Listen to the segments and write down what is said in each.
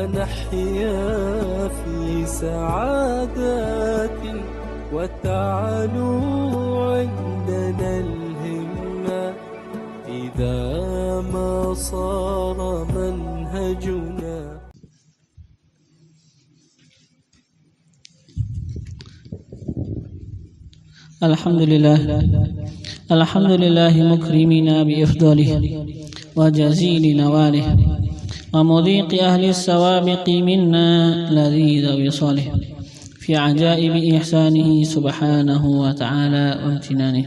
نحيا في سعادة وتعلو عندنا الهمة إذا ما صار منهجنا. الحمد لله مكرمنا بإفضاله وجزيل نواله ومضيق أهل السوابق منا لذيذ وصاله في عجائب إحسانه سبحانه وتعالى وامتنانه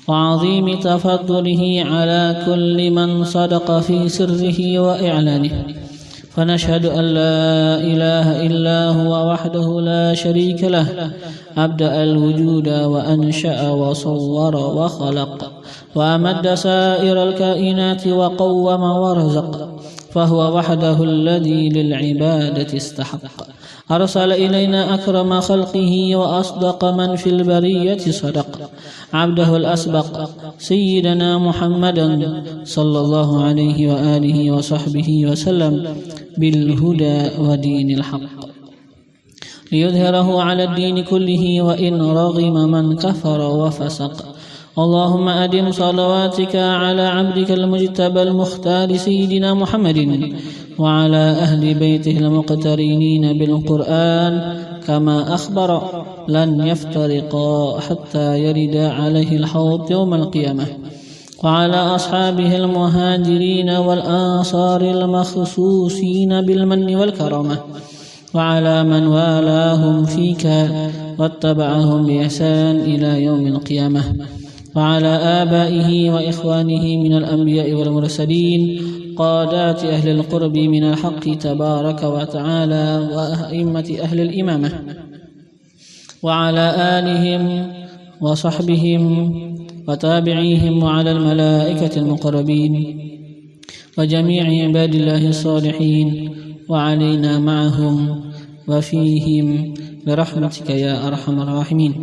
وعظيم تفضله على كل من صدق في سره وإعلانه. فنشهد أن لا إله إلا هو وحده لا شريك له أبدأ الوجود وأنشأ وصور وخلق وأمد سائر الكائنات وقوم ورزق، فهو وحده الذي للعبادة استحق. أرسل إلينا أكرم خلقه وأصدق من في البرية صدق، عبده الأسبق سيدنا محمدا صلى الله عليه وآله وصحبه وسلم بالهدى ودين الحق ليظهره على الدين كله وإن رغم من كفر وفسق. اللهم أدم صلواتك على عبدك المجتبى المختار سيدنا محمد وعلى أهل بيته المقترنين بالقرآن كما أخبر لن يفترقا حتى يرد عليه الحوض يوم القيامة، وعلى أصحابه المهاجرين والأنصار المخصوصين بالمن والكرامة، وعلى من والاهم فيك واتبعهم بإحسان إلى يوم القيامة، وعلى آبائه وإخوانه من الأنبياء والمرسلين قادات أهل القرب من الحق تبارك وتعالى وأئمة أهل الإمامة، وعلى آلهم وصحبهم وتابعيهم وعلى الملائكة المقربين وجميع عباد الله الصالحين وعلينا معهم وفيهم برحمتك يا أرحم الراحمين.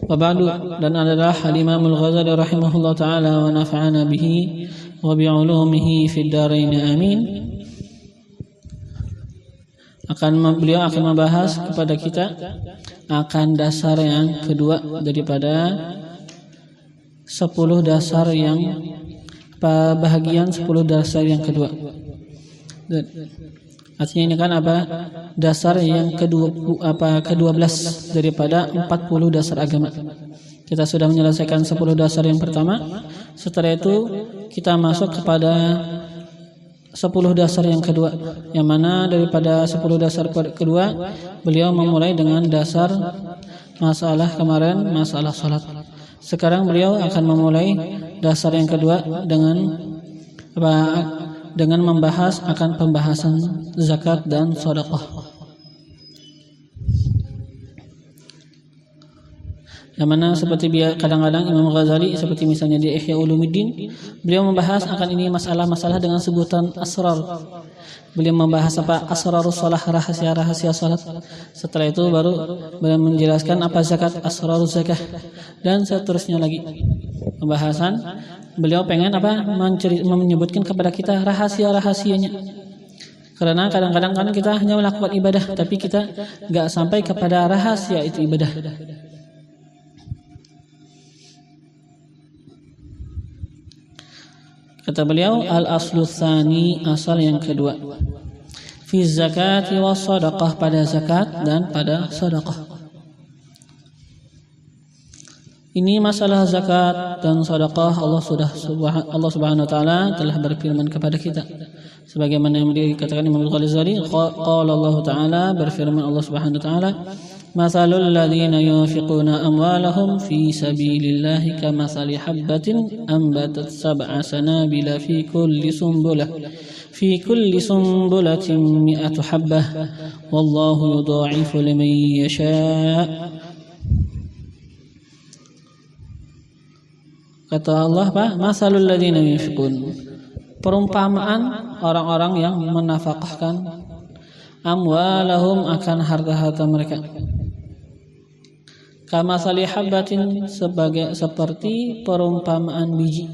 Wabadu, dan adalah Al-Imam Al-Ghazali rahimahullah ta'ala wa nafa'ana bihi wa bi'ulumihi fid darain amin. Beliau akan membahas kepada kita akan dasar yang kedua daripada 10 dasar yang bahagian 10 dasar yang kedua. Artinya ini kan apa? Dasar yang ke-12 daripada 40 dasar agama. Kita sudah menyelesaikan 10 dasar yang pertama. Setelah itu kita masuk kepada 10 dasar yang kedua. Yang mana daripada 10 dasar kedua, beliau memulai dengan dasar masalah kemarin, masalah salat. Sekarang beliau akan memulai dasar yang kedua dengan membahas akan pembahasan zakat dan sedekah. Yang mana seperti kadang-kadang Imam Ghazali seperti misalnya di Ihya Ulumuddin, beliau membahas akan ini masalah-masalah dengan sebutan asrar. Beliau membahas apa? Asrarus shalah, rahasia-rahasia salat. Setelah itu baru beliau menjelaskan apa zakat, asrarus zakah, dan seterusnya lagi. Pembahasan beliau pengen apa? Menyebutkan kepada kita rahasia-rahasianya. Karena kadang-kadang kan kita hanya melakukan ibadah, tapi kita enggak sampai kepada rahasia itu ibadah. Kata beliau, al-aslu tsani, asal yang kedua, fi zakati was sadaqah, pada zakat dan pada sedekah. Ini masalah zakat dan sedekah, Allah Subhanahu wa taala telah berfirman kepada kita sebagaimana yang dikatakan Imam Al-Ghazali, qala Allah taala, berfirman Allah Subhanahu wa taala, mathalul ladzina yunfiquna amwalahum fi sabilillahi kamathali habbatin ambatat sab'a sanabila fi kulli sumbulatin mi'atu habbah wallahu yudha'ifu liman yasha'. Kata Allah, masalul ladzina yunfiqun, perumpamaan orang-orang yang menafkahkan amwalahum, akan harta-harta mereka, kamathali habbatin, seperti perumpamaan biji,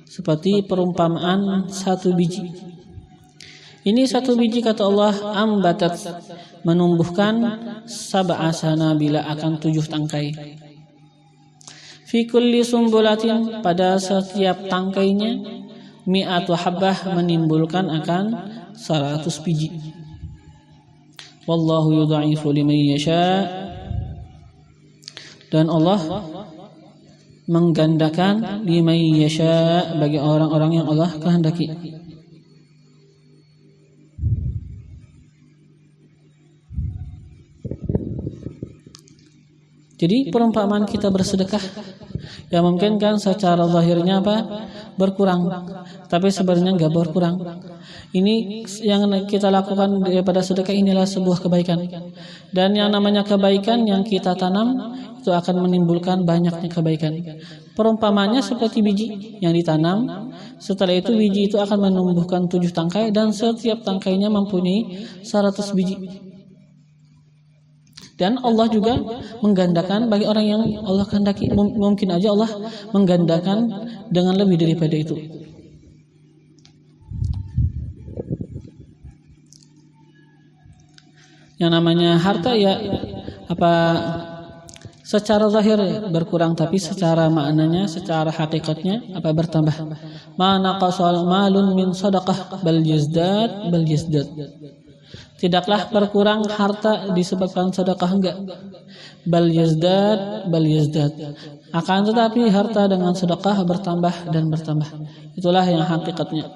seperti perumpamaan satu biji, Ini satu biji kata Allah, ambatat, menumbuhkan sab'a sanabila, akan 7 tangkai. Fi kulli sumbulatin, pada setiap tangkainya, mi'atu habbah, menimbulkan akan 100 biji. Wallahu yudha'ifu liman yasha, dan Allah menggandakan liman yasha, bagi orang-orang yang Allah kehendaki. Jadi perumpamaan kita bersedekah, ya mungkin kan secara zahirnya apa? Berkurang, tapi sebenarnya enggak berkurang. Ini yang kita lakukan daripada sedekah, inilah sebuah kebaikan. Dan yang namanya kebaikan yang kita tanam itu akan menimbulkan banyaknya kebaikan. Perumpamaannya seperti biji yang ditanam, setelah itu biji itu akan menumbuhkan 7 tangkai, dan setiap tangkainya mempunyai 100 biji. Dan Allah juga menggandakan bagi orang yang Allah kehendaki. Mungkin aja Allah menggandakan dengan lebih daripada itu. Yang namanya harta ya apa, secara zahir berkurang, tapi secara maknanya, secara hakikatnya apa, bertambah. Ma naqasal malun min sadaqah bal yazdad bal yazdad. Tidaklah berkurang harta disebabkan sedekah, enggak. Bal yazdad bal yazdad. Akan tetapi harta dengan sedekah bertambah dan bertambah. Itulah yang hakikatnya.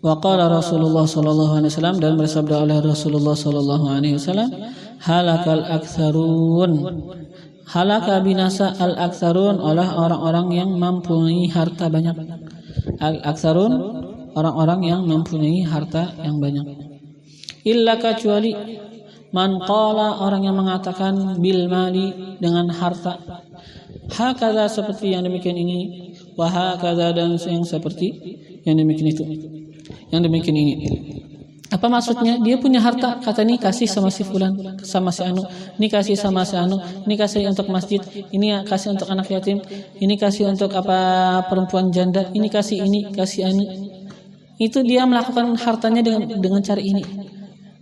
Wa qala Rasulullah sallallahu alaihi wasallam, dan bersabda oleh Rasulullah sallallahu alaihi wasallam, halakal aktsarun, halaka binasa al-aktsarun, oleh orang-orang yang mempunyai harta banyak. Al-aktsarun, orang-orang yang mempunyai harta yang banyak. Illa, kecuali man qala, orang yang mengatakan bil mali, dengan harta. Hakadha, seperti yang demikian ini, wa hakadha, dan yang seperti yang demikian itu, yang demikian ini. Apa maksudnya? Dia punya harta, kata ini kasih sama si fulan, sama si anu, ini kasih sama si anu, ini kasih untuk masjid, ini kasih untuk anak yatim, ini kasih untuk apa, perempuan janda, ini kasih anu. Itu dia melakukan hartanya dengan cara ini.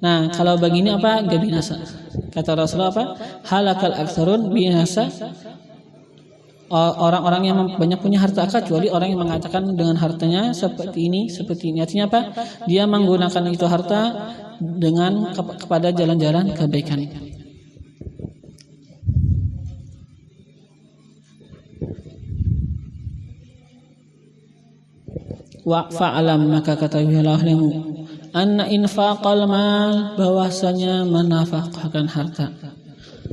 Nah, kalau begini apa? Gak binasa. Kata Rasulullah apa? Halakal aktsarun, binasa orang-orang yang banyak punya harta, kecuali orang yang mengatakan dengan hartanya seperti ini. Artinya apa? Dia menggunakan itu harta dengan kepada jalan-jalan kebaikan. Wa fa'alam, maka ketahuilah anna infaqal mal, bahwasanya menafkahkan harta,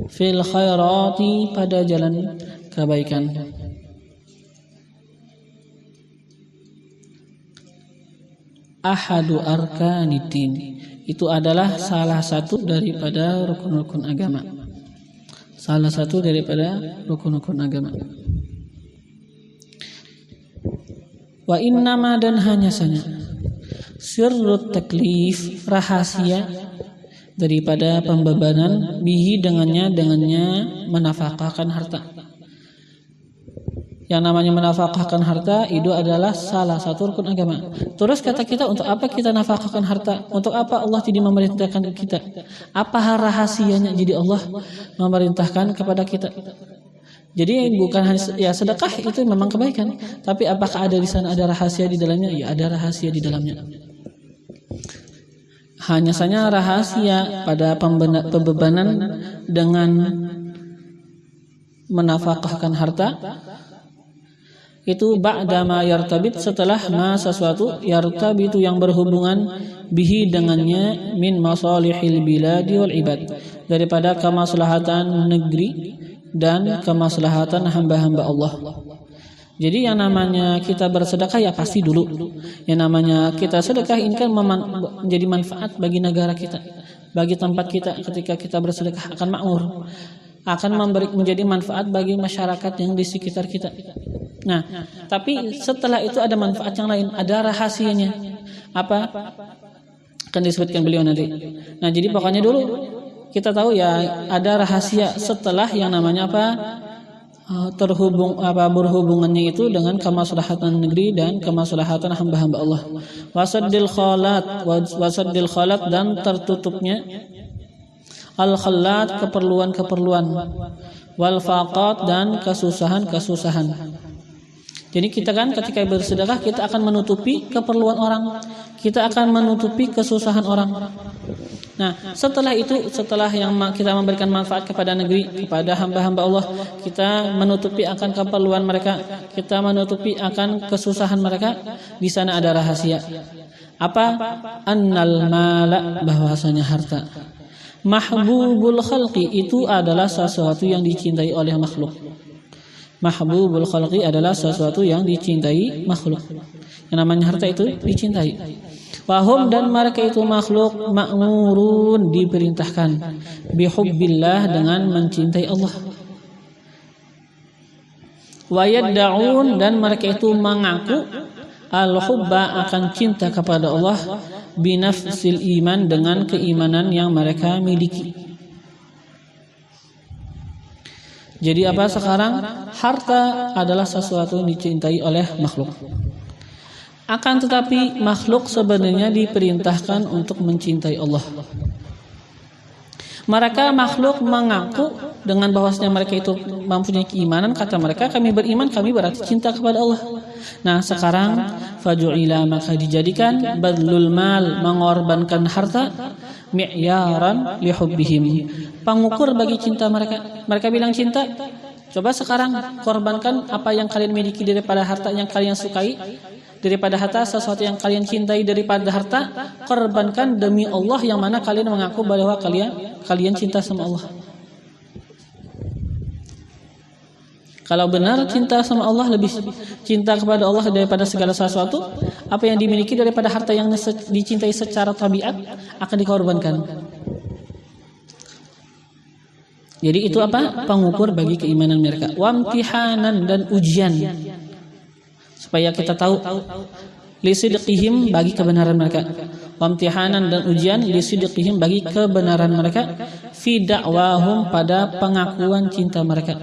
fil khairati, pada jalan kebaikan, ahadu arkanidin, itu adalah salah satu daripada rukun-rukun agama. Salah satu daripada rukun-rukun agama. Wa innama, dan hanya saja, sirrut taklif, rahasia daripada pembebanan, bihi, dengannya menafkahkan harta. Yang namanya menafkahkan harta itu adalah salah satu rukun agama. Terus kata kita, untuk apa kita nafkahkan harta? Untuk apa Allah tidak memerintahkan kita? Apa rahasianya jadi Allah memerintahkan kepada kita? Jadi bukan hanya ya sedekah itu memang kebaikan, tapi apakah ada di sana ada rahasia di dalamnya? Ya, ada rahasia di dalamnya. Hanya saja rahasia pada pembebanan dengan menafkahkan harta itu ba'dama yartabit, setelah sesuatu yartabitu yang berhubungan bihi, dengannya, min masalihil biladi wal ibad, daripada kemaslahatan negeri dan kemaslahatan hamba-hamba Allah. Jadi yang namanya kita bersedekah ya pasti dulu, yang namanya kita sedekah ini kan menjadi manfaat bagi negara kita, bagi tempat kita. Ketika kita bersedekah akan makmur, akan menjadi manfaat bagi masyarakat yang di sekitar kita. Nah, tapi setelah itu ada manfaat yang lain, ada rahasianya. Apa? Akan disebutkan beliau nanti. Nah, jadi pokoknya dulu kita tahu ya ada rahasia setelah yang namanya apa? Berhubungannya itu dengan kemaslahatan negeri dan kemaslahatan hamba-hamba Allah. Wasaddil khalat dan tertutupnya al-khalat keperluan-keperluan, wal faqat dan kesusahan-kesusahan. Jadi kita kan ketika bersedekah kita akan menutupi keperluan orang, kita akan menutupi kesusahan orang. Nah, setelah itu, setelah yang kita memberikan manfaat kepada negeri, kepada hamba-hamba Allah, kita menutupi akan keperluan mereka, kita menutupi akan kesusahan mereka. Di sana ada rahasia. Apa? Annal mala, bahwasanya harta. Mahbubul khalqi, itu adalah sesuatu yang dicintai oleh makhluk. Mahbubul khalqi adalah sesuatu yang dicintai makhluk. Yang namanya harta itu dicintai. Wahum dan mereka itu makhluk ma'murun, diperintahkan bihubbillah, dengan mencintai Allah. Wa yadda'un, dan mereka itu mengaku al-hubba, akan cinta kepada Allah, binafsil iman, dengan keimanan yang mereka miliki. Jadi apa sekarang? Harta adalah sesuatu yang dicintai oleh makhluk. Akan tetapi makhluk sebenarnya diperintahkan untuk mencintai Allah. Mereka makhluk mengaku dengan bahwasanya mereka itu mempunyai keimanan. Kata mereka, kami beriman, kami berarti cinta kepada Allah. Nah sekarang faju'ila, maka dijadikan badlul mal, mengorbankan harta, mi'yaran lihubbihim, pengukur bagi cinta mereka. Mereka bilang cinta, coba sekarang korbankan apa yang kalian miliki daripada harta yang kalian sukai, daripada harta sesuatu yang kalian cintai daripada harta, korbankan demi Allah yang mana kalian mengaku bahwa kalian cinta sama Allah. Kalau benar cinta sama Allah, lebih cinta kepada Allah daripada segala sesuatu, apa yang dimiliki daripada harta yang dicintai secara tabiat akan dikorbankan. Jadi itu apa? Pengukur bagi keimanan mereka. Wamtihanan, dan ujian, supaya kita tahu lisidqihim, bagi kebenaran mereka. Wamtihanan, dan ujian lisidqihim, bagi kebenaran mereka, fi da'wahum, pada pengakuan cinta mereka.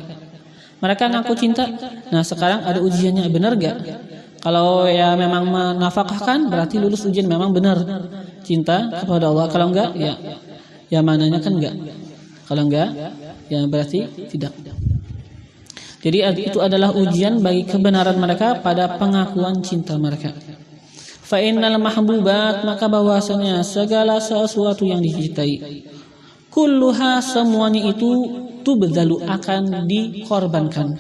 Mereka ngaku cinta. Nah sekarang ada ujiannya, benar gak? Kalau ya memang menafkahkan, berarti lulus ujian, memang benar cinta kepada Allah. Kalau enggak, ya mananya kan enggak. Kalau enggak, ya berarti tidak. Jadi itu adalah ujian bagi kebenaran mereka pada pengakuan cinta mereka. Fa innal mahbubat, maka bahwasanya segala sesuatu yang dicintai, kulluha, semuanya itu tubdzalu, akan dikorbankan,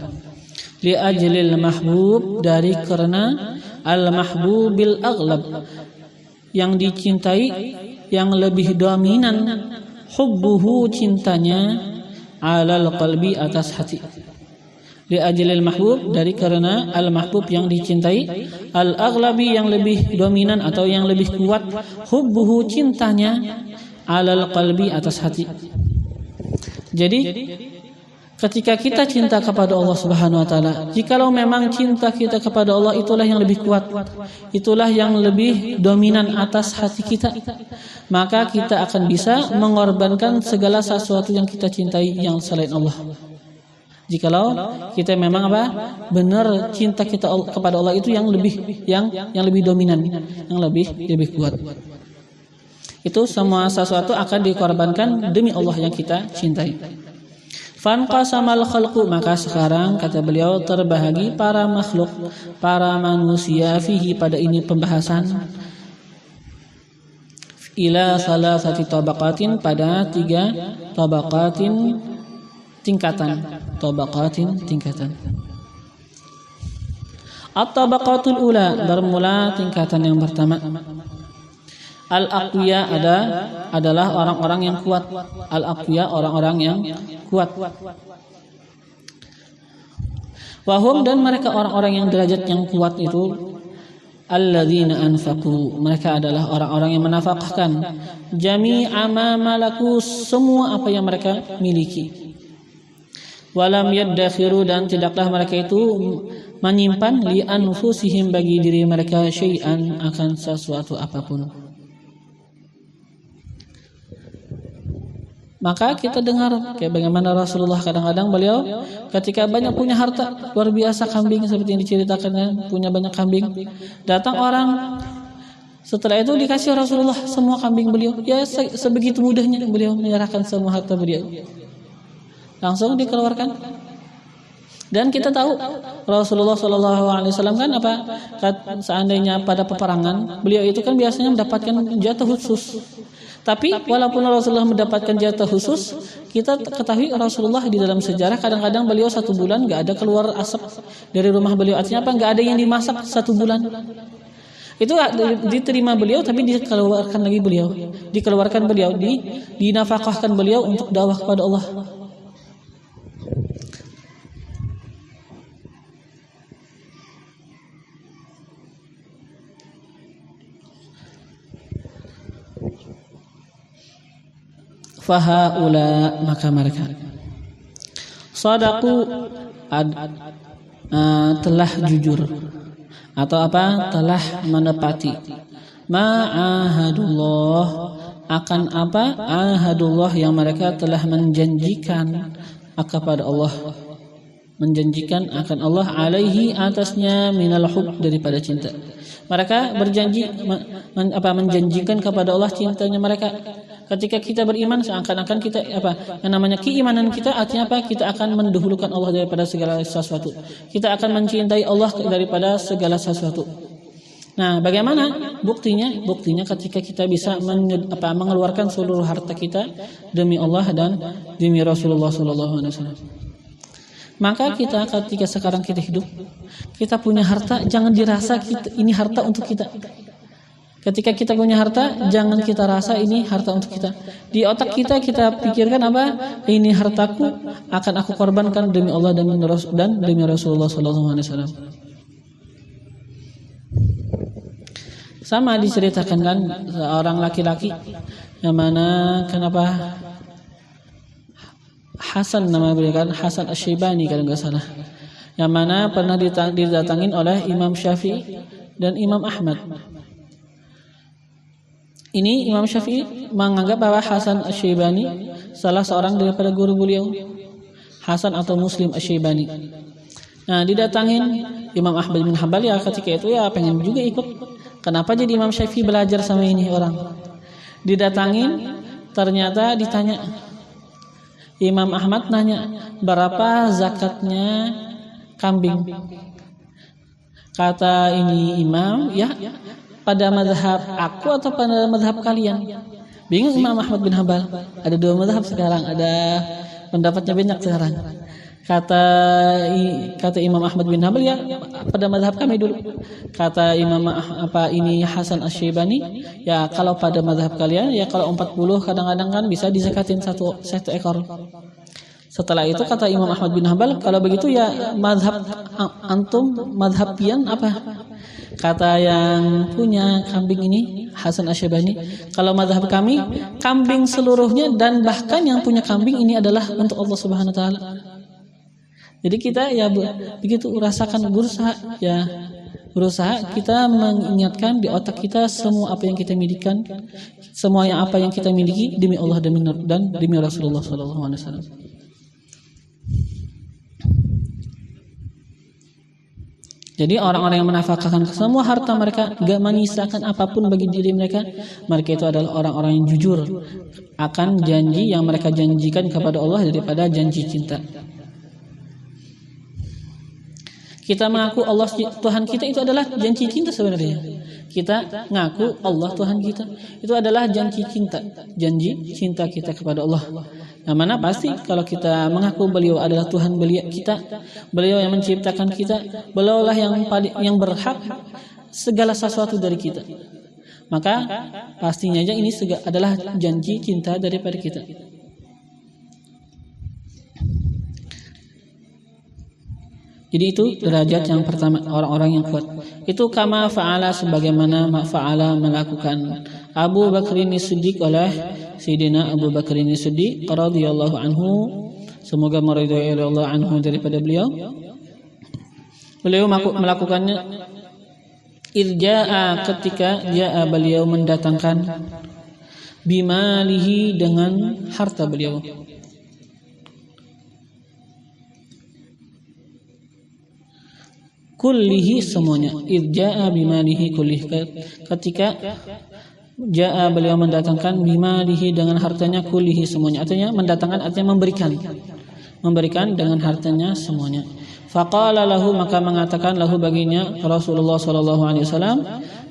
li ajlil mahbub, dari karena al mahbubil aghlab, yang dicintai yang lebih dominan, hubbuhu, cintanya, alal qalbi, atas hati. Li ajlil mahbub, dari karena al mahbub yang dicintai, al aghlabi, yang lebih dominan atau yang lebih kuat, hubbuhu, cintanya, alal qalbi, atas hati. Jadi ketika kita cinta kepada Allah Subhanahu wa taala, jikalau memang cinta kita kepada Allah itulah yang lebih kuat, itulah yang lebih dominan atas hati kita, maka kita akan bisa mengorbankan segala sesuatu yang kita cintai yang selain Allah. Jikalau kita memang apa? Benar cinta kita kepada Allah itu yang lebih dominan, yang lebih kuat. Itu semua sesuatu akan dikorbankan demi Allah yang kita cintai. Fanqasamal khalqu, maka sekarang kata beliau terbahagi para makhluk, para manusia, fihi, pada ini pembahasan, ila salasati tabaqatin, pada 3 tabaqatin, tingkatan. At-tabaqatul ula, bermula tingkatan yang pertama. Al-aqwiya adalah orang-orang yang kuat. Al-aqwiya, orang-orang yang kuat. Wahum, dan mereka orang-orang yang derajat yang kuat itu, alladzina anfaqu, mereka adalah orang-orang yang menafkahkan, jami'a ma malaku, semua apa yang mereka miliki. Walam yaddakhiru, dan tidaklah mereka itu menyimpan, li anfusihim, bagi diri mereka, syai'an, akan sesuatu apapun. Maka kita dengar kayak bagaimana Rasulullah kadang-kadang beliau ketika banyak punya harta luar biasa, kambing seperti yang diceritakan, punya banyak kambing. Datang orang, setelah itu dikasih Rasulullah semua kambing beliau. Ya sebegitu mudahnya beliau menyerahkan semua harta beliau. Langsung dikeluarkan. Dan kita tahu Rasulullah SAW kan apa? Seandainya pada peperangan, beliau itu kan biasanya mendapatkan jatah khusus. Tapi walaupun Rasulullah mendapatkan jatah khusus, kita ketahui Rasulullah di dalam sejarah kadang-kadang beliau 1 bulan nggak ada keluar asap dari rumah beliau. Artinya apa? Nggak ada yang dimasak 1 bulan. Itu diterima beliau, tapi dikeluarkan lagi beliau, dikeluarkan beliau, dinafkahkan beliau untuk dakwah kepada Allah. Fahaula, maka mereka sadaqu, telah jujur atau apa, telah menepati ma'ahadullah, akan apa, ahadullah, yang mereka telah menjanjikan kepada Allah, menjanjikan akan Allah, alaihi, atasnya, minal hub, daripada cinta. Mereka berjanji menjanjikan kepada Allah cintanya mereka. Ketika kita beriman, seakan-akan kita yang namanya keimanan kita, artinya apa? Kita akan mendahulukan Allah daripada segala sesuatu. Kita akan mencintai Allah daripada segala sesuatu. Nah, bagaimana buktinya? Buktinya ketika kita bisa mengeluarkan seluruh harta kita demi Allah dan demi Rasulullah SAW. Maka kita ketika sekarang kita hidup, kita punya harta, jangan dirasa ini harta untuk kita. Ketika kita punya harta, jangan kita rasa ini harta untuk kita. Di otak kita pikirkan apa? Ini hartaku, akan aku korbankan demi Allah dan demi Rasulullah SAW. Sama diceritakan kan seorang laki-laki yang mana kenapa Hasan, nama beliau kan Hasan Asy-Syaibani kalau nggak salah, yang mana pernah didatangin oleh Imam Syafi'i dan Imam Ahmad. Ini Imam Syafi'i menganggap bahwa Hasan Asy-Syaibani salah seorang daripada guru beliau, Hasan atau Muslim Asy-Syaibani. Nah, didatangin Imam Ahmad bin Hanbal, ya ketika itu ya pengen juga ikut. Kenapa jadi Imam Syafi'i belajar sama ini orang? Didatangin, ternyata ditanya. Imam Ahmad nanya, berapa zakatnya kambing? Kata ini imam, ya pada mazhab aku atau pada mazhab kalian? Bingung Imam Ahmad bin Hanbal. Ada 2 mazhab sekarang, ada pendapatnya banyak sekarang. Kata Imam Ahmad bin Hanbal, ya pada mazhab kami dulu. Kata Imam Hasan Asy-Syaibani, ya kalau pada mazhab kalian, ya kalau 40 kadang-kadang kan bisa dizakatin satu ekor. Setelah itu kata Imam Ahmad bin Hanbal, kalau begitu ya mazhab antum, mazhab pian apa? Kata yang punya kambing ini Hasan Asy-Syaibani, kalau mazhab kami kambing seluruhnya, dan bahkan yang punya kambing ini adalah untuk Allah Subhanahu wa taala. Jadi kita ya begitu rasakan, berusaha kita mengingatkan di otak kita semua apa yang kita miliki, semua apa yang kita miliki demi Allah dan demi Rasulullah SAW. Jadi orang-orang yang menafkahkan semua harta mereka, gak menyisakan apapun bagi diri mereka, mereka itu adalah orang-orang yang jujur akan janji yang mereka janjikan kepada Allah daripada janji cinta. Kita mengaku Allah Tuhan kita itu adalah janji cinta sebenarnya. Kita ngaku Allah Tuhan kita itu adalah janji cinta kita kepada Allah. Yang mana pasti kalau kita mengaku beliau adalah Tuhan beliau yang menciptakan kita, beliaulah yang berhak segala sesuatu dari kita. Maka pastinya aja ini adalah janji cinta daripada kita. Jadi itu derajat yang pertama, orang-orang yang kuat. Itu kama fa'ala, sebagaimana fa'ala melakukan Abu Bakrin As-Siddiq oleh Sayyidina Abu Bakrin As-Siddiq radhiyallahu anhu, semoga meridhai Allah anhu daripada beliau. Beliau melakukannya irja'a, ketika ja'a beliau mendatangkan bimalihi dengan harta beliau. Kullihi semuanya. Idja'a bimalihi kullihi, ketika ja'a beliau mendatangkan bimalihi dengan hartanya kullihi semuanya. Artinya mendatangkan artinya memberikan dengan hartanya semuanya. Faqala lahu, maka mengatakan lahu baginya Rasulullah sallallahu alaihi wasallam,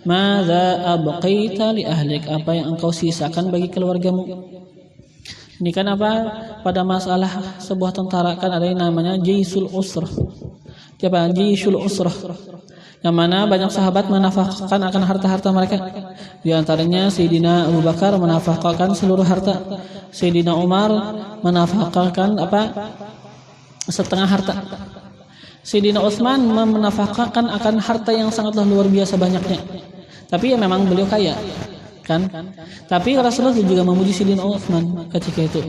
madza abqaita li ahlik, apa yang engkau sisakan bagi keluargamu. Ini kan apa, pada masalah sebuah tentara kan ada yang namanya jaisul usrah. Siapa? Jaisul usrah, yang mana banyak sahabat menafkahkan akan harta-harta mereka. Di antaranya Sayyidina Abu Bakar menafkahkan seluruh harta. Sayyidina Umar menafkahkan setengah harta. Sayyidina Utsman menafkahkan akan harta yang sangatlah luar biasa banyaknya. Tapi ya memang beliau kaya, kan? Tapi Rasulullah juga memuji Sayyidina Utsman ketika itu.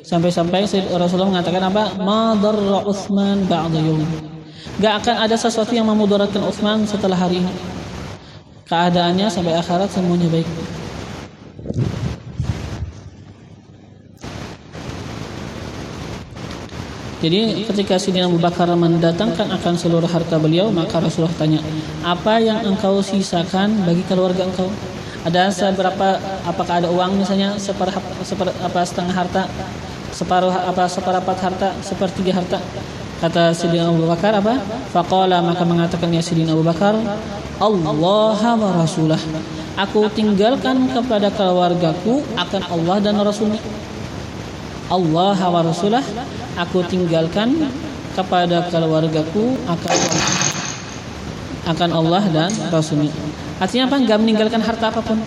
Sampai-sampai Rasulullah mengatakan apa? Ma darra Utsman ba'da yaum. Gak akan ada sesuatu yang memudaratkan Utsman setelah hari ini. Keadaannya sampai akhirat semuanya baik. Jadi ketika Sayyidina Abu Bakar mendatangkan akan seluruh harta beliau, maka Rasulullah tanya, apa yang engkau sisakan bagi keluarga engkau? Ada seberapa? Apakah ada uang misalnya setengah harta, seperempat harta, sepertiga harta? Kata Sayyidina Abu Bakar apa? Faqala, maka mengatakan ya Sayyidina Abu Bakar, Allah wa Rasulah, aku tinggalkan kepada keluargaku akan Allah dan Rasulnya. Allah wa Rasulah, aku tinggalkan kepada keluargaku akan Allah dan Rasulnya. Artinya apa? Enggak meninggalkan harta apapun.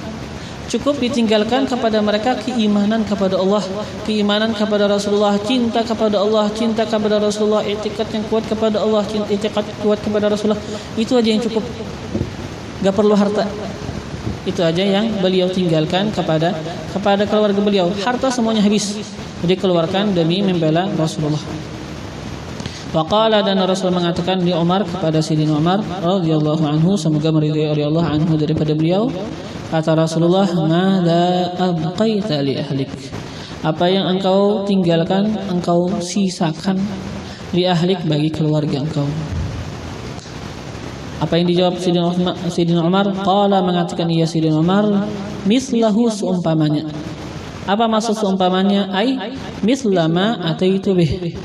Cukup ditinggalkan kepada mereka keimanan kepada Allah, keimanan kepada Rasulullah, cinta kepada Allah, cinta kepada Rasulullah, i'tiqad yang kuat kepada Allah, i'tiqad kuat kepada Rasulullah. Itu aja yang cukup. Gak perlu harta. Itu aja yang beliau tinggalkan kepada keluarga beliau. Harta semuanya habis, dikeluarkan demi membela Rasulullah. Waqala, dan Rasul mengatakan di Umar kepada Sayyidina Umar radhiyallahu anhu, semoga meridai oleh Allah anhu daripada beliau. Kata Rasulullah, madza abqaita li ahlik, apa yang engkau tinggalkan, engkau sisakan li ahlik bagi keluarga engkau. Apa yang dijawab Sayyidina Umar? Qala, mengatakan iya Sayyidina Umar, mislahu, seumpamanya. Apa maksud seumpamanya? Ai mislama ataitu bih,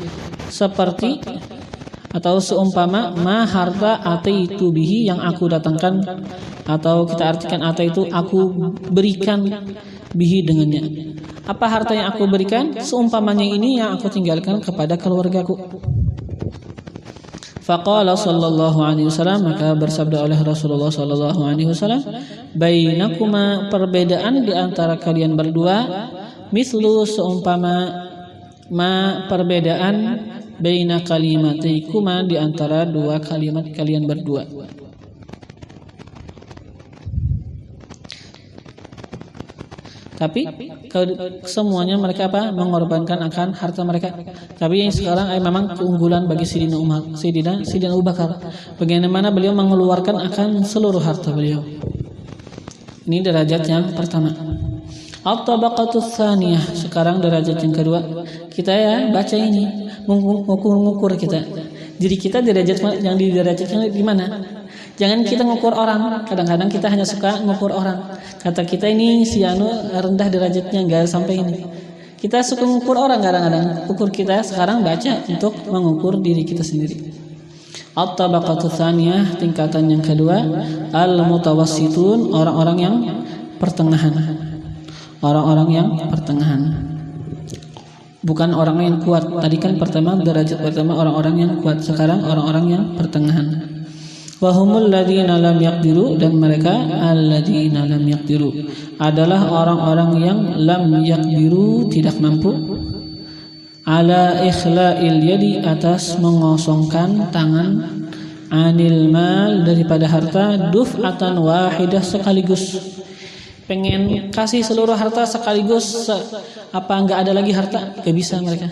seperti atau seumpama ma harta ataitu bihi, yang aku datangkan, atau kita artikan ata itu aku berikan bihi dengannya. Apa harta yang aku berikan? Seumpamanya ini yang aku tinggalkan kepada keluargaku. Faqala sallallahu alaihi wasallam, maka bersabda oleh Rasulullah sallallahu alaihi wasallam, bainakuma, perbedaan di antara kalian berdua, mislu, seumpama ma, perbedaan, baina kalimatikuma, di antara dua kalimat kalian berdua. Tapi semuanya mereka apa? Mengorbankan akan harta mereka. Tapi yang sekarang memang keunggulan bagi Sayyidina Umar, Sayyidina Abu Bakar, bagaimana beliau mengeluarkan akan seluruh harta beliau. Ini derajat yang pertama. At-tabaqatus tsaniyah, sekarang derajat yang kedua. Kita ya baca ini, mengukur kita. Jadi kita derajat yang di derajatnya di mana? Jangan kita ngukur orang. Kadang-kadang kita hanya suka ngukur orang. Kata kita ini si anu rendah derajatnya, enggak sampai ini. Kita suka ngukur orang kadang-kadang. Ukur kita sekarang baca untuk mengukur diri kita sendiri. At-tabaqatu tsaniyah, tingkatan yang kedua, al-mutawassitun, orang-orang yang pertengahan. Orang-orang yang pertengahan. Bukan orang yang kuat. Tadi kan pertama, derajat pertama orang-orang yang kuat. Sekarang orang-orang yang pertengahan. Wahumul ladzina lam yaqdiru, dan mereka alladzina lam yaqdiru adalah orang-orang yang lam yaqdiru, tidak mampu, ala ikhla'il yadi, atas mengosongkan tangan, anil mal, daripada harta, duf'atan wahidah, sekaligus. Pengen kasih seluruh harta sekaligus, apa enggak ada lagi harta? Gak bisa mereka.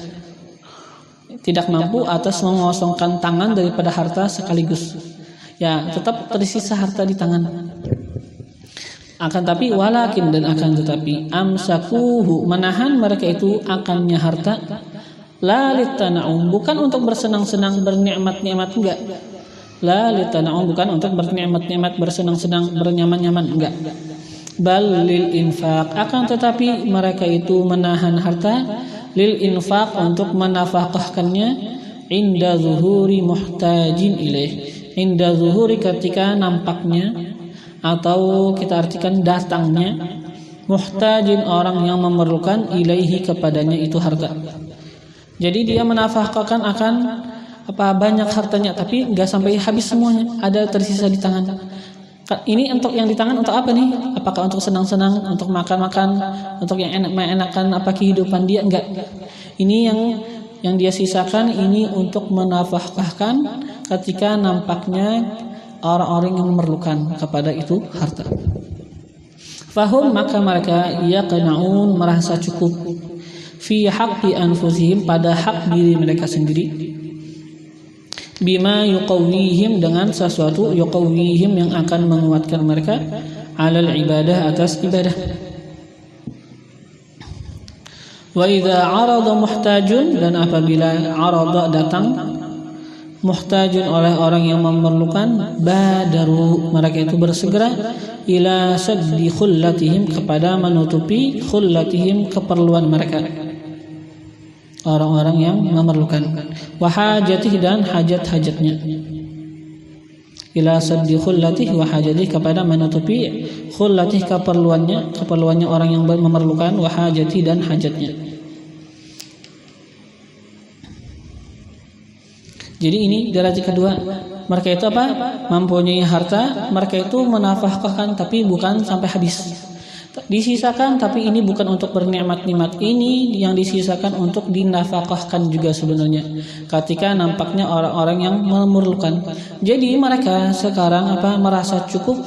Tidak mampu atas mengosongkan tangan daripada harta sekaligus. Ya, tetap tersisa harta di tangan. Akan tapi walakin dan akan tetapi amsakuhu menahan mereka itu akannya harta la litana'um bukan untuk bersenang-senang bernikmat-nikmat enggak. La litana'um bukan untuk bernikmat-nikmat bersenang-senang bernyaman-nyaman enggak. Bal lil infaq akan tetapi mereka itu menahan harta lil infaq untuk menafkahkannya inda zuhuri muhtajin ilaih. Inda zuhuri ketika nampaknya atau kita artikan datangnya muhtajin orang yang memerlukan ilaihi kepadanya itu harta. Jadi dia menafkahkan akan banyak hartanya tapi nggak sampai habis semuanya, ada tersisa di tangan. Ini untuk yang di tangan untuk apa nih? Apakah untuk senang-senang, untuk makan-makan, untuk yang enak-enakan kehidupan dia? Enggak. Ini yang dia sisakan ini untuk menafkahkan ketika nampaknya orang-orang yang memerlukan kepada itu harta. Fahum maka mereka yaqna'un merasa cukup fi haqqi anfusihim pada hak diri mereka sendiri bima yuqawwihim dengan sesuatu yuqawwihim yang akan menguatkan mereka alal ibadah atas ibadah. Wa idza arada muhtajun dan apabila arada datang muhtajun oleh orang yang memerlukan badaru mereka itu bersegera ila saddi khullatihim kepada menutupi khullatihim keperluan mereka orang-orang yang memerlukan wa hajatih dan hajat-hajatnya ila saddi khullatih wa hajatih kepada menutupi khullatih keperluannya orang yang memerlukan wa hajatih dan hajatnya. Jadi ini derajat kedua. Mereka itu mempunyai harta, mereka itu menafkahkan tapi bukan sampai habis. Disisakan tapi ini bukan untuk bernikmat-nikmat. Ini yang disisakan untuk dinafkahkan juga sebenarnya. Ketika nampaknya orang-orang yang memerlukan. Jadi mereka sekarang merasa cukup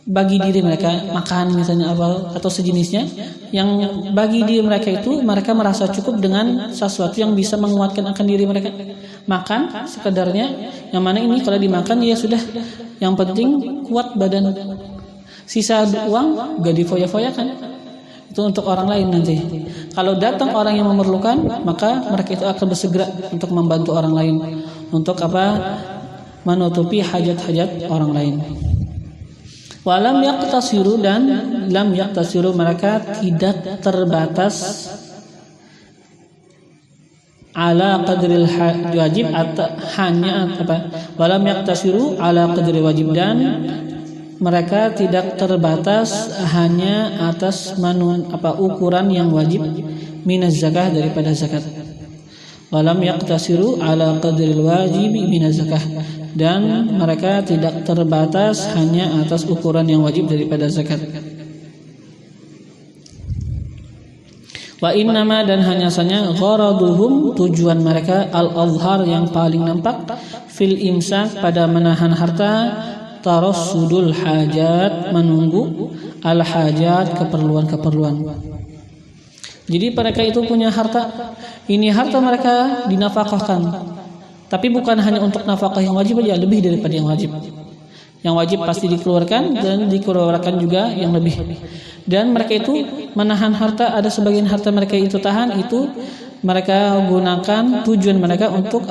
bagi diri mereka makan misalnya atau sejenisnya yang bagi diri mereka itu mereka merasa cukup dengan sesuatu yang bisa menguatkan akan diri mereka. Makan sekedarnya yang mana ini kalau dimakan ya sudah yang penting kuat badan. Sisa uang gak difoya-foyakan itu untuk orang lain nanti. Kalau datang orang yang memerlukan maka mereka itu akan bersegera untuk membantu orang lain untuk menutupi hajat-hajat orang lain. Walam yaqtasiru dan lam yaqtasiru mereka tidak terbatas ala qadril wajib atau hanya walam yaqtasiru ala qadril wajib dan mereka tidak terbatas hanya atas ukuran yang wajib minaz zakah daripada zakat. Walam yaqtasiru ala qadril wajib minaz zakah dan mereka tidak terbatas hanya atas ukuran yang wajib daripada zakat. Wa innama dan hanya saja gharaduhum tujuan mereka al-azhar yang paling nampak fil imsak pada menahan harta tarassudul hajat menunggu al-hajat keperluan-keperluan. Jadi mereka itu punya harta, ini harta mereka dinafkahkan. Tapi bukan hanya untuk nafkah yang wajib aja, lebih daripada yang wajib. Yang wajib pasti dikeluarkan dan dikeluarkan juga yang lebih. Dan mereka itu menahan harta, ada sebagian harta mereka itu tahan, itu mereka gunakan tujuan mereka untuk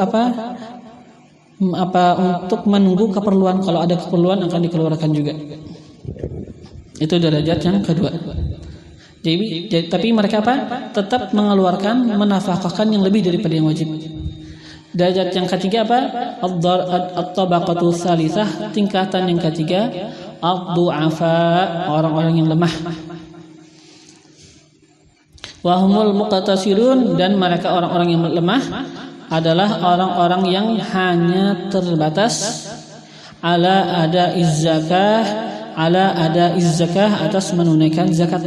untuk menunggu keperluan. Kalau ada keperluan akan dikeluarkan juga. Itu derajat yang kedua. Jadi tapi mereka tetap mengeluarkan menafkahkan yang lebih daripada yang wajib. Derajat yang ketiga at-tabaqatu tsalisah, tingkatan yang ketiga ad-du'afa, orang-orang yang lemah. Wa humul muqtasirun dan mereka orang-orang yang lemah adalah orang-orang yang hanya terbatas ala ada zakah atas menunaikan zakat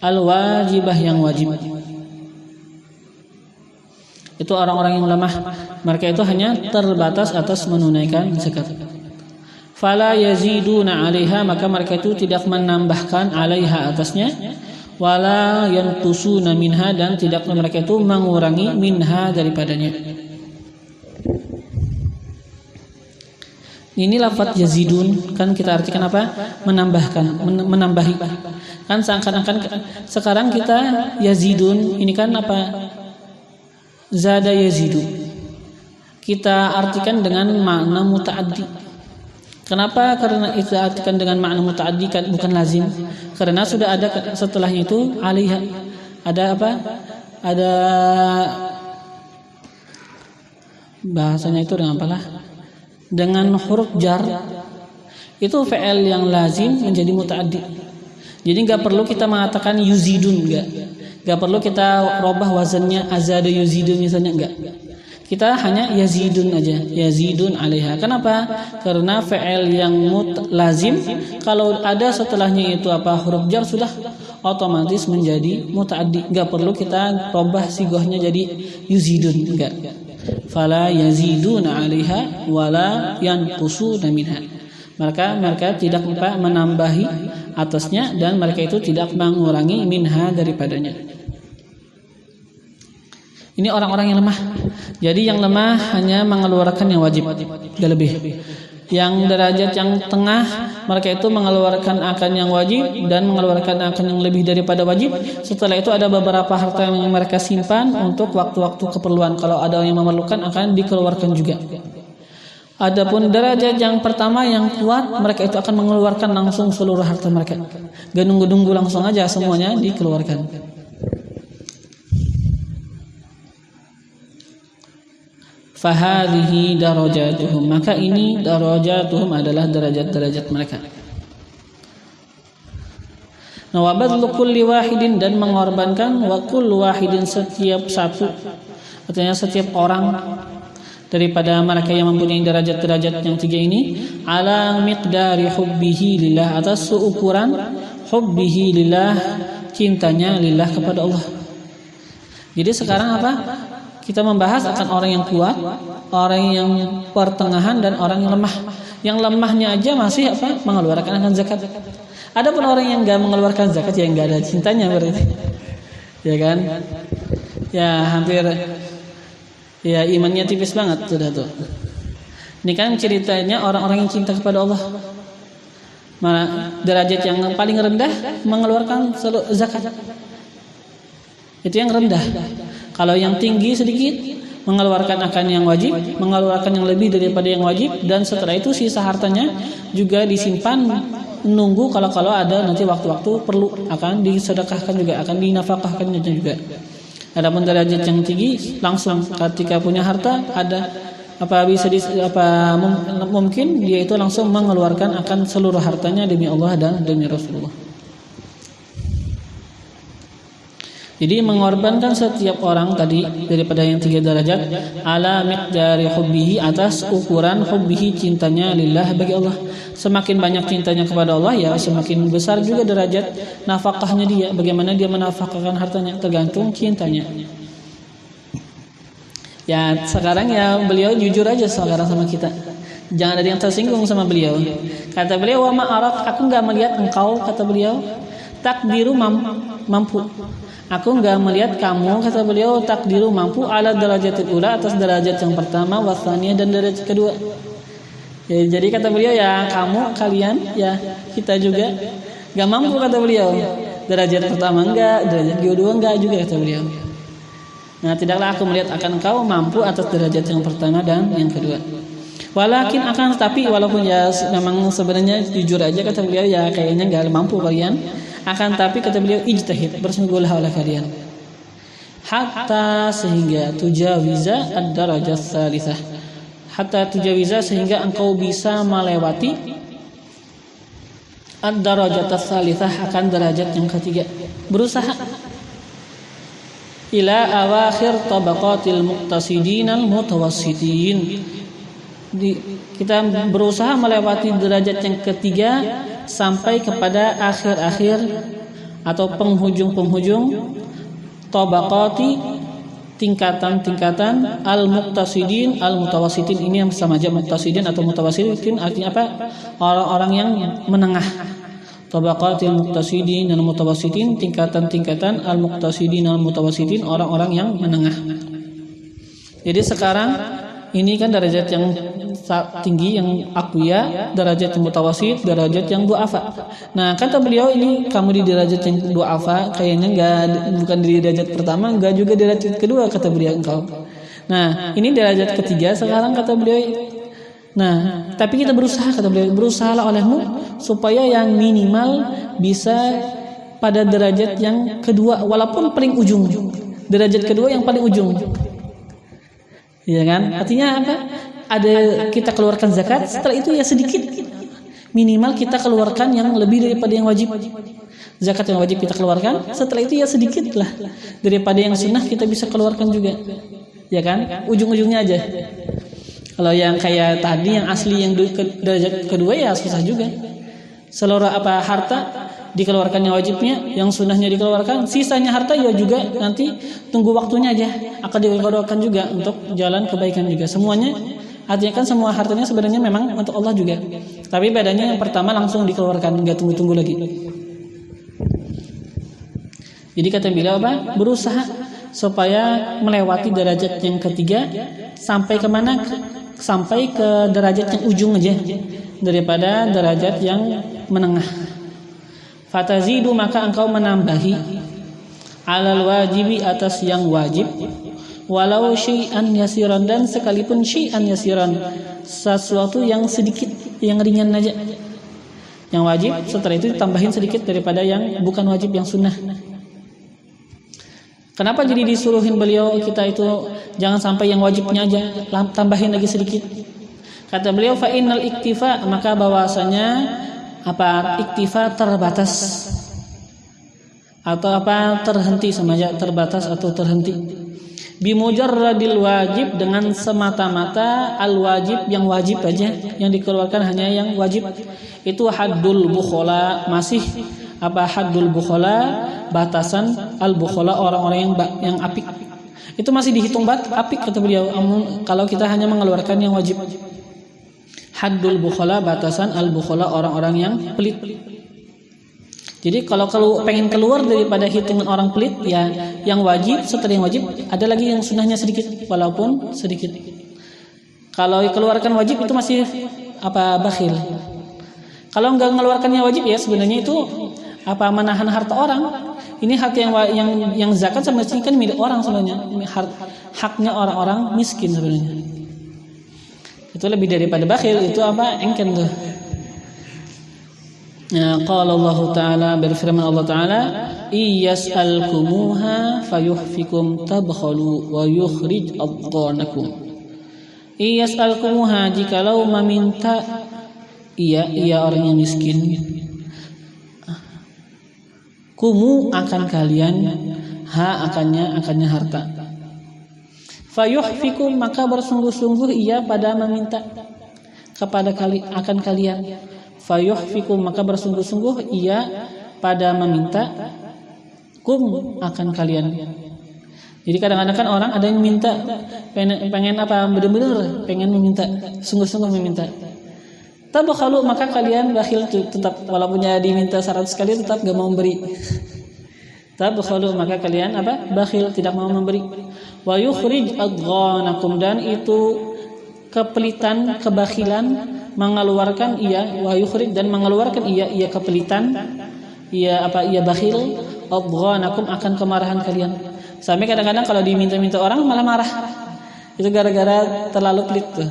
al-wajibah yang wajib. Itu orang-orang yang lemah, mereka itu hanya terbatas atas menunaikan zakat. Fala yaziduna 'alaiha, maka mereka itu tidak menambahkan 'alaiha atasnya, wala yanqusuna minha dan tidak mereka itu mengurangi minha daripadanya. Ini lafaz yazidun kan kita artikan apa? Menambahkan, menambahi. Kan seakan-akan sekarang kita yazidun ini kan apa? Zada yazidu. Kita artikan dengan makna muta'addi. Kenapa? Karena itu artikan dengan makna muta'addi kan bukan lazim. Karena sudah ada setelahnya itu alaiha. Ada apa? Ada bahasanya itu dengan apalah? Dengan huruf jar itu fi'il yang lazim menjadi muta'addi. Jadi nggak perlu kita mengatakan yuzidun, nggak perlu kita robah wazannya azada yuzidun misalnya, nggak. Kita hanya yazidun aja, yazidun alaiha. Kenapa? Karena fi'il yang lazim kalau ada setelahnya itu apa huruf jar sudah otomatis menjadi muta'addi. Nggak perlu kita robah sigohnya jadi yuzidun, nggak. Fala yaziduna 'alaiha wala yanqusuna minha. Mereka tidak menambahi atasnya dan mereka itu tidak mengurangi minha daripadanya. Ini orang-orang yang lemah. Jadi yang lemah hanya mengeluarkan yang wajib, tidak lebih. Yang derajat yang tengah mereka itu mengeluarkan akan yang wajib dan mengeluarkan akan yang lebih daripada wajib. Setelah itu ada beberapa harta yang mereka simpan untuk waktu-waktu keperluan. Kalau ada yang memerlukan akan dikeluarkan juga. Adapun derajat yang pertama yang kuat mereka itu akan mengeluarkan langsung seluruh harta mereka. Gak nunggu-nunggu langsung aja semuanya dikeluarkan. Fahadhihi darajatuhum, maka ini darajatuhum adalah derajat-derajat mereka. Wa badlu kulli wahidin, dan mengorbankan wa kullu wahidin, setiap satu, artinya setiap orang daripada mereka yang mempunyai derajat-derajat yang tiga ini, ala miqdari hubbihi lillah, atas seukuran hubbihi lillah, cintanya lillah kepada Allah. Jadi sekarang apa? Kita membahas akan orang yang kuat, orang yang pertengahan, dan orang yang lemah. Yang lemahnya aja masih apa? Mengeluarkan akan zakat. Ada pun orang yang enggak mengeluarkan zakat ya enggak ada cintanya berarti. Ya kan? Ya hampir ya imannya tipis banget sudah tuh. Ini kan ceritanya orang-orang yang cinta kepada Allah. Mana derajat yang paling rendah mengeluarkan zakat. Itu yang rendah. Kalau yang tinggi sedikit mengeluarkan akan yang wajib, mengeluarkan yang lebih daripada yang wajib, dan setelah itu sisa hartanya juga disimpan menunggu kalau ada nanti waktu-waktu perlu akan disedekahkan juga, akan dinafkahkan juga. Adapun derajat yang tinggi langsung ketika punya harta ada mungkin dia itu langsung mengeluarkan akan seluruh hartanya demi Allah dan demi Rasulullah. Jadi mengorbankan setiap orang tadi daripada yang tiga derajat ala miqdari hubbihi, atas ukuran hubbihi, cintanya lillah bagi Allah. Semakin banyak cintanya kepada Allah ya semakin besar juga derajat nafkahnya dia. Bagaimana dia menafkahkan hartanya tergantung cintanya. Ya sekarang ya beliau jujur aja sekarang sama kita. Jangan ada yang tersinggung sama beliau. Kata beliau, wa ma'arak, aku enggak melihat engkau, kata beliau, takdiru mampu. Aku enggak melihat kamu, kata beliau, takdiru mampu ala darajatil ula, atas derajat yang pertama, wasaniya, dan derajat kedua. Ya, jadi kata beliau ya kalian ya kita juga enggak mampu, kata beliau. Derajat pertama enggak, derajat kedua enggak juga, kata beliau. Nah, tidaklah aku melihat akan kau mampu atas derajat yang pertama dan yang kedua. Walakin akan tetapi, walaupun ya memang sebenarnya jujur aja kata beliau ya kayaknya enggak mampu kalian. Akan tapi kata beliau ijtihad, bersungguhlah oleh kalian. Hatta sehingga tujawiza ad-darajat tsalitsah. Hatta tujawiza sehingga engkau bisa melewati ad-darajat tsalitsah, akan derajat yang ketiga. Berusaha ila awakhir tabaqatil muqtasidin al-mutawassitin. Kita berusaha melewati derajat yang ketiga sampai kepada akhir-akhir atau penghujung-penghujung tabaqati, tingkatan-tingkatan al-muqtasidin al-mutawassitin. Ini yang sama aja, muqtasidin atau mutawassitin artinya apa? Orang-orang yang menengah. Tabaqatil muqtasidin al-mutawassitin, tingkatan-tingkatan al-muqtasidin al-mutawassitin, orang-orang yang menengah. Jadi sekarang ini kan derajat yang tinggi, yang aqwiya, derajat yang mutawasit, derajat yang du'afa. Nah, kata beliau ini kamu di derajat yang du'afa, kayaknya bukan di derajat pertama, enggak juga derajat kedua, kata beliau engkau. Nah, ini derajat ketiga sekarang, kata beliau. Nah, tapi kita berusaha, kata beliau, berusahalah olehmu supaya yang minimal bisa pada derajat yang kedua, walaupun paling ujung. Derajat kedua yang paling ujung. Iya kan? Artinya apa? Ada kita keluarkan zakat, setelah itu ya sedikit. Minimal kita keluarkan yang lebih daripada yang wajib. Zakat yang wajib kita keluarkan, setelah itu ya sedikit lah. Daripada yang sunnah kita bisa keluarkan juga. Ya kan? Ujung-ujungnya aja. Kalau yang kayak tadi yang asli yang derajat kedua ya susah juga. Seluruh harta dikeluarkan yang wajibnya, yang sunnahnya dikeluarkan, sisanya harta ya juga nanti tunggu waktunya aja akan dikeluarkan juga untuk jalan kebaikan juga. Semuanya artinya kan semua hartanya sebenarnya memang untuk Allah juga. Tapi bedanya yang pertama langsung dikeluarkan, enggak tunggu-tunggu lagi. Jadi kata beliau apa? Berusaha supaya melewati derajat yang ketiga sampai kemana? Sampai ke derajat yang ujung aja daripada derajat yang menengah. Fatazidu, maka engkau menambahi alal wajibi, atas yang wajib, walau syai'an yasiran, dan sekalipun syai'an yasiran, sesuatu yang sedikit, yang ringan aja. Yang wajib setelah itu ditambahin sedikit daripada yang bukan wajib, yang sunnah. Kenapa jadi disuruhin beliau kita itu jangan sampai yang wajibnya aja, tambahin lagi sedikit. Kata beliau fa innal iktifa, maka bahwasanya iktifa terbatas atau terhenti, sengaja terbatas atau terhenti. Bimujarradil wajib, dengan semata-mata al wajib, yang wajib aja, yang dikeluarkan hanya yang wajib. Itu haddul bukhala, masih haddul bukhala, batasan al bukhala, orang-orang yang apik. Itu masih dihitung apik, kata beliau, kalau kita hanya mengeluarkan yang wajib. Haddul bukhala, batasan al bukhala, orang-orang yang pelit. Jadi kalau pengen keluar daripada hitungan orang pelit, ya yang wajib, setelah yang wajib ada lagi yang sunnahnya sedikit, walaupun sedikit. Kalau keluarkan wajib itu masih bakhil. Kalau enggak mengeluarkan yang wajib, ya sebenarnya itu menahan harta orang. Ini harta yang zakat sebenarnya kan milik orang, sebenarnya haknya orang-orang miskin sebenarnya. Itu lebih daripada bakhil, itu engken tuh. Ya, qala Allah Ta'ala, berfirman Allah Ta'ala, iyas'alkumuha fayuhfikum tabkhalu wa yukhrij adghanakum. Iyas'alkumuha, jikalau meminta ia orang yang miskin, kumu akan kalian, akannya harta. Fayuhfikum, maka bersungguh-sungguh ia pada meminta kepada akan kalian. Fayuhfikum, maka bersungguh-sungguh ia pada meminta akan kalian. Jadi kadang-kadang kan orang ada yang minta pengen benar-benar pengen meminta, sungguh-sungguh meminta. Tabkhalu, maka kalian bakhil, tetap walaupunnya diminta 100 kali tetap gak mau memberi. Tabkhalu, maka kalian bakhil, tidak mau memberi. Wa yukhrij adghanakum, dan itu kepelitan, kebakhilan, mengeluarkan wa yukhrij, dan mengeluarkan ia kepelitan, ia bakhil, adghanakum, akan kemarahan kalian. Sampai kadang-kadang kalau diminta-minta orang malah marah. Itu gara-gara terlalu pelit tuh.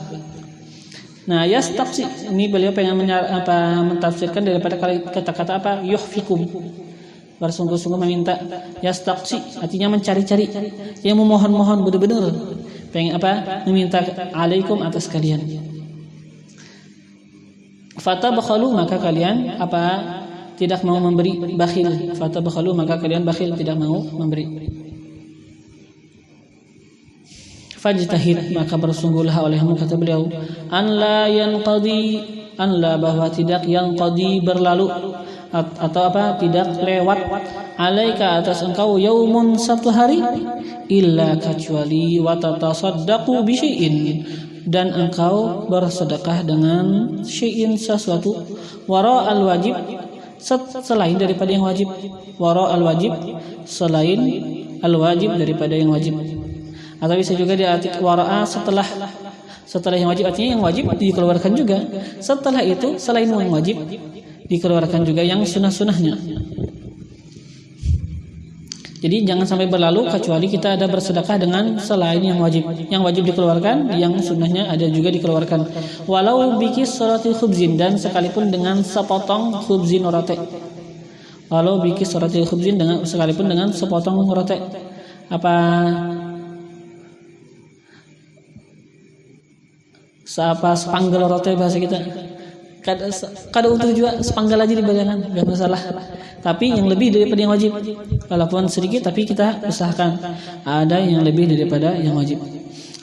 Nah, yastaqsi, ini beliau pengen mentafsirkan daripada kata-kata yuhfikum, bersungguh-sungguh meminta. Yastaqsi artinya mencari-cari, yang memohon-mohon, benar-benar pengen meminta alaikum, atas kalian. Fatabkhalu, maka kalian tidak mau memberi, bakhil. Fatabkhalu, maka kalian bakhil, tidak mau memberi. Fajtahid, maka bersungguhlah olehmu, kata beliau, anla bahwa tidak yanqadi, berlalu, atau tidak lewat, alaika, atas engkau, yaumun, satu hari, illa, kecuali, wa tatasaddaqu bi syai'in, dan engkau bersedekah dengan syai'in, sesuatu, wara al wajib, selain daripada yang wajib, wara al wajib, selain al wajib daripada yang wajib. Atau bisa juga diartikan wara'a, Setelah yang wajib artinya yang wajib dikeluarkan juga. Setelah itu selain yang wajib dikeluarkan juga yang sunnah-sunnahnya. Jadi jangan sampai berlalu kecuali kita ada bersedekah dengan selain yang wajib. Yang wajib dikeluarkan, yang sunnahnya ada juga dikeluarkan. Walau bikis suratil khubzin, dan sekalipun dengan sepotong khubzin rote. Walau bikis suratil khubzin, dengan sekalipun dengan sepotong rote. Apa sepanggal rote bahasa kita. Kada utuh juga sepanggal aja dibayangkan, enggak masalah. Tapi yang lebih daripada yang wajib, walaupun sedikit tapi kita usahakan ada yang lebih daripada yang wajib.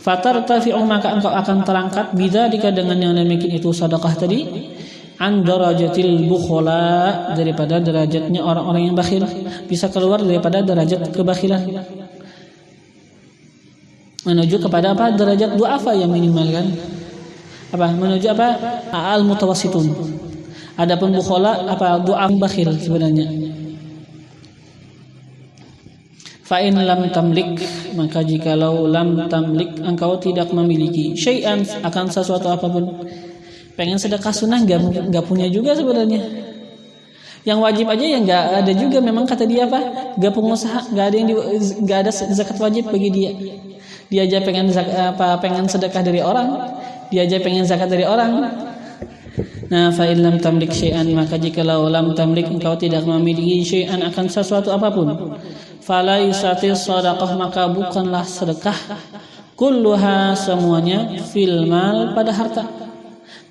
Fatartafi'u, maka engkau akan terangkat bidzalika dengan yang demikian itu sedekah tadi, an darajatil bukhala, daripada derajatnya orang-orang yang bakhil, bisa keluar daripada derajat kebakhilan menuju kepada apa? Derajat du'afa yang minimal kan? Apa? Menuju apa? Al mutawassitun. Adapun bukhala apa? Du'a bakhil sebenarnya. Fa in lam tamlik, maka jikalau lam tamlik, engkau tidak memiliki syai'an, akan sesuatu apapun. Pengen sedekah sunnah enggak punya juga sebenarnya. Yang wajib aja yang enggak ada juga, memang kata dia apa? Enggak pengusaha, enggak ada zakat wajib bagi dia. Dia aja pengen pengen sedekah dari orang, dia aja pengen zakat dari orang. Nah, fa in lam tamlik syai'an, maka jikalau lam tamlik, engkau tidak memiliki syai'an akan sesuatu apapun, fala yusati shadaqah, maka bukanlah sedekah kulluha semuanya fil mal, pada harta.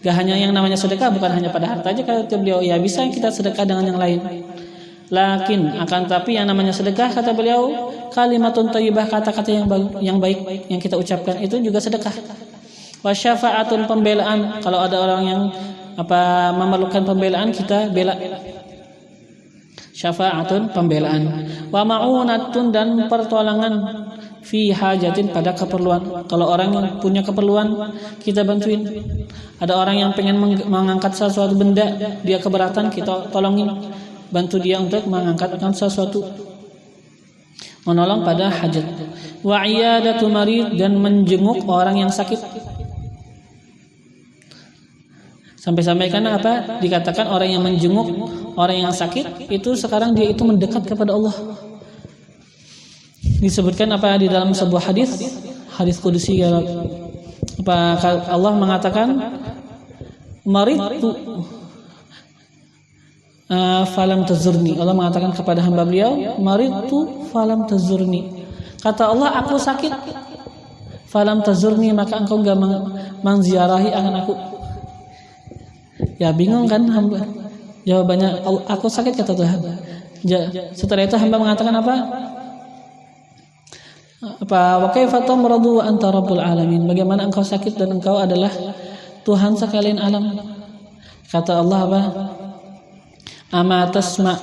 Gak hanya yang namanya sedekah, bukan hanya pada harta aja kata beliau, ya bisa kita sedekah dengan yang lain. Lakin akan tapi yang namanya sedekah kata beliau, kalimatun thayyibah, kata-kata yang baik yang kita ucapkan itu juga sedekah. Wa syafa'atun, pembelaan, kalau ada orang yang memerlukan pembelaan kita bela. Syafa'atun, pembelaan. Wa ma'unatun, dan pertolongan, fi hajatin, pada keperluan. Kalau orang yang punya keperluan kita bantuin. Ada orang yang pengen mengangkat sesuatu benda, dia keberatan, kita tolongin, bantu dia untuk mengangkatkan sesuatu, menolong pada hajat. Wa iyadatu marid, dan menjenguk orang yang sakit. Sampai-sampai karena apa? Dikatakan orang yang menjenguk orang yang sakit itu sekarang dia itu mendekat kepada Allah. Disebutkan apa di dalam sebuah hadis qudsi, apa Allah mengatakan maridtu falam tazurni. Allah mengatakan kepada hamba beliau, maridtu falam tazurni. Kata Allah, aku sakit, falam tazurni, maka engkau enggak menziarahi akan aku. Ya bingung kan hamba? Jawabannya, aku sakit kata Tuhan. Setelah itu hamba mengatakan apa? Wa kaifa tamradu wa anta rabbul alamin? Bagaimana engkau sakit dan engkau adalah Tuhan sekalian alam? Kata Allah apa? Ama tasma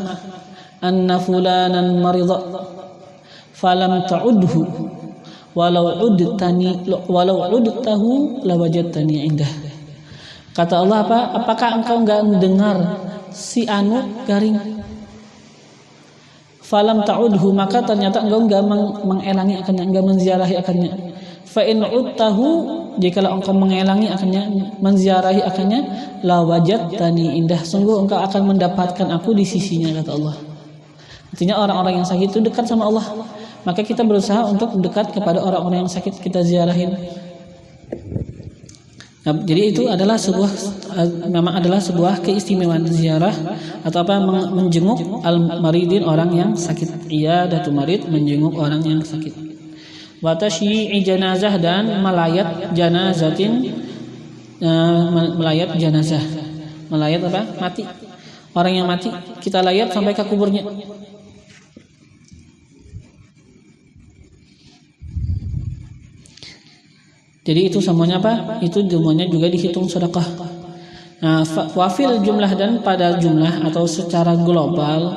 anna fulanan marida falam ta'udhu walau udtahu lawajadtani indah. Kata Allah apa? Apakah engkau enggak mendengar si anu garing? Falam ta'udhu, maka ternyata engkau enggak mengelangi akannya, enggak menziarahi akannya. Fa in udtahu, jikalau engkau mengelangi akannya, menziarahi akannya, la wajadtani indah, sungguh engkau akan mendapatkan aku di sisinya, kata Allah. Artinya orang-orang yang sakit itu dekat sama Allah. Maka kita berusaha untuk dekat kepada orang-orang yang sakit, kita ziarahin. Nah, jadi itu adalah memang adalah sebuah keistimewaan ziarah atau apa, menjenguk al-maridin, orang yang sakit. Iyadatu marid, menjenguk orang yang sakit. Wa tashyi'i janazah, dan melayat janazatin, melayat janazah. Melayat apa? Mati. Orang yang mati kita layat sampai ke kuburnya. Jadi itu semuanya apa? Itu semuanya juga dihitung sedekah. Nah, wafil jumlah, dan pada jumlah atau secara global,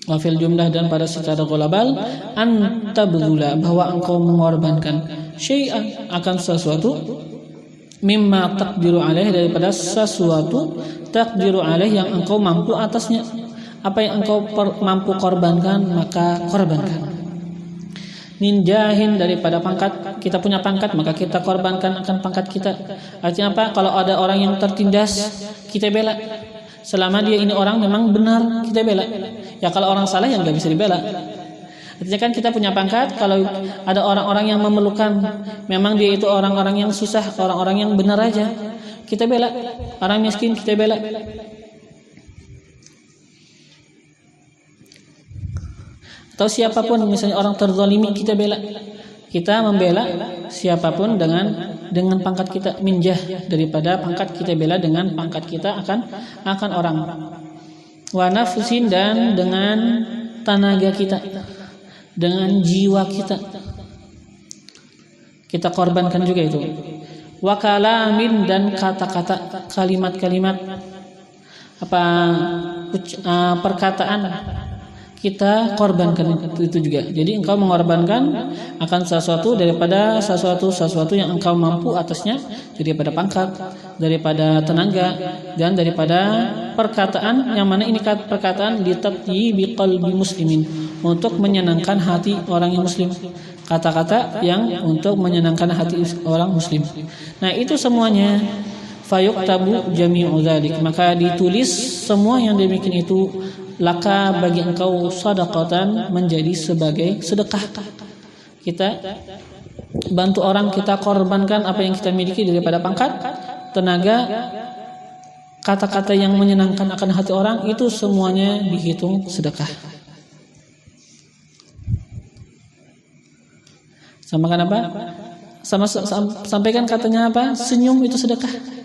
wafil jumlah dan pada secara global, antabdula, bahwa engkau mengorbankan syai'an, akan sesuatu, mimma taqdiru alaih, daripada sesuatu taqdiru alaih, yang engkau mampu atasnya. Apa yang engkau mampu korbankan, maka korbankan. min jahin, daripada pangkat. Kita punya pangkat, maka kita korbankan akan pangkat kita. Artinya apa? Kalau ada orang yang tertindas, kita bela. Selama dia ini orang memang benar, kita bela. Ya kalau orang salah yang nggak bisa dibela. Artinya kan kita punya pangkat, kalau ada orang-orang yang memerlukan, memang dia itu orang-orang yang susah, orang-orang yang benar aja, kita bela. Orang miskin kita bela. Atau siapapun, misalnya orang terzalimi, kita bela. Kita membela siapapun dengan pangkat kita, minjah, daripada pangkat kita bela dengan pangkat kita akan orang. Wa nafsin, dan dengan tenaga kita, dengan jiwa kita korbankan juga itu. Wa kalamin, dan kata-kata, kalimat-kalimat, perkataan, kita korbankan itu juga. Jadi engkau mengorbankan akan sesuatu daripada sesuatu yang engkau mampu atasnya, daripada pangkat, daripada tenaga, dan daripada perkataan, yang mana ini perkataan litatyi biqalbi muslimin, untuk menyenangkan hati orang yang muslim. Kata-kata yang untuk menyenangkan hati orang muslim. Nah, itu semuanya fayuktabu jami'u dzalik, maka ditulis semua yang demikian itu, laka bagi engkau sadaqatan, menjadi sebagai sedekah. Kita bantu orang, kita korbankan apa yang kita miliki daripada pangkat, tenaga, kata-kata yang menyenangkan akan hati orang, itu semuanya dihitung sedekah. Samakan apa? Sampaikan katanya apa? Senyum itu sedekah.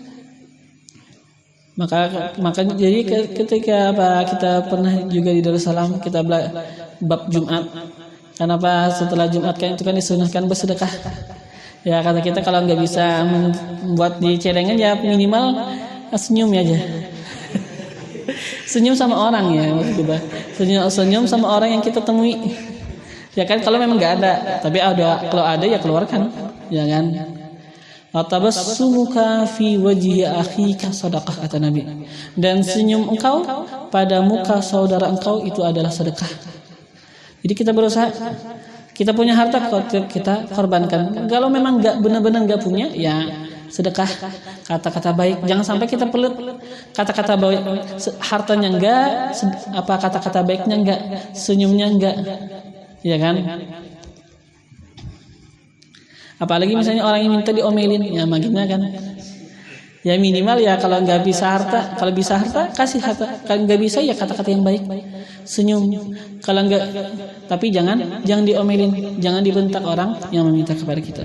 Maka jadi ketika kita pernah juga di Darussalam, kita bab Jumat. Kenapa setelah Jumat kan itu kan disunahkan bersedekah. Ya kata kita, kalau nggak bisa membuat di celengan, ya minimal senyum aja. Senyum sama orang ya maksud kita. Senyum sama orang yang kita temui. Ya kan, kalau memang nggak ada, tapi kalau ada ya keluarkan, ya kan. Atabassumuka fi wajhi akhika sadaqah, kata Nabi. Dan senyum engkau pada muka saudara engkau itu adalah sedekah. Jadi kita berusaha, kita punya harta kita korbankan. Kalau memang nggak benar-benar nggak punya, ya sedekah. Kata-kata baik, jangan sampai kita pelit. Kata-kata baik, hartanya enggak, kata-kata baiknya enggak, senyumnya enggak, ya kan? Apalagi misalnya orang yang minta diomelin, ya makanya kan, ya minimal ya kalau nggak bisa harta, kalau bisa harta kasih harta, kalau nggak bisa ya kata-kata yang baik, senyum. Kalau nggak, tapi jangan diomelin, jangan dibentak orang yang meminta kepada kita.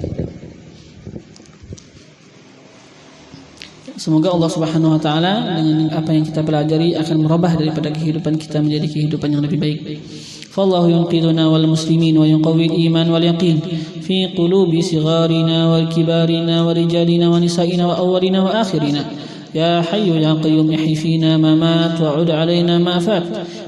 Semoga Allah Subhanahu wa taala dengan apa yang kita pelajari akan merubah daripada kehidupan kita menjadi kehidupan yang lebih baik. فالله ينقذنا والمسلمين ويقوي الإيمان واليقين في قلوب صغارنا وكبارنا ورجالنا ونسائنا وأولنا وآخرنا. يا حي يا قيوم احي فينا ما مات وعد علينا ما فات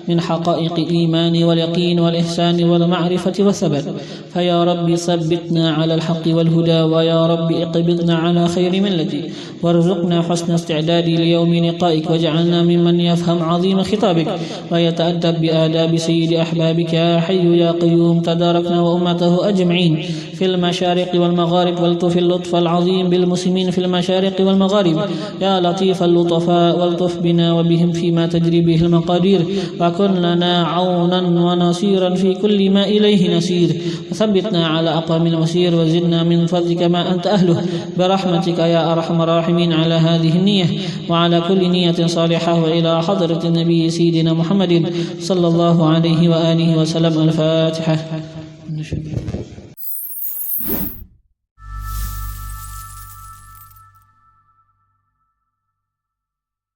من حقائق الإيمان واليقين والإحسان والمعرفة والثبات. فيا رب ثبتنا على الحق والهدى، ويا رب اقبضنا على خير ملتي، وارزقنا حسن استعداد ليوم لقائك، واجعلنا ممن يفهم عظيم خطابك ويتأدب بآداب سيد أحبابك. يا حي يا قيوم تداركنا وأمته أجمعين في المشارق والمغارب، والطف اللطف العظيم بالمسلمين في المشارق والمغارب. يا لطيف اللطفاء والطف بنا وبهم فيما تجري به المقادير، وكن لنا عونا ونصيرا في كل ما إليه نسير، وثبتنا على أقوام المسير، وزدنا من فضلك ما أنت أهله برحمتك يا أرحم الراحمين. على هذه النية وعلى كل نية صالحة، وإلى حضرة النبي سيدنا محمد صلى الله عليه وآله وسلم. الفاتحة.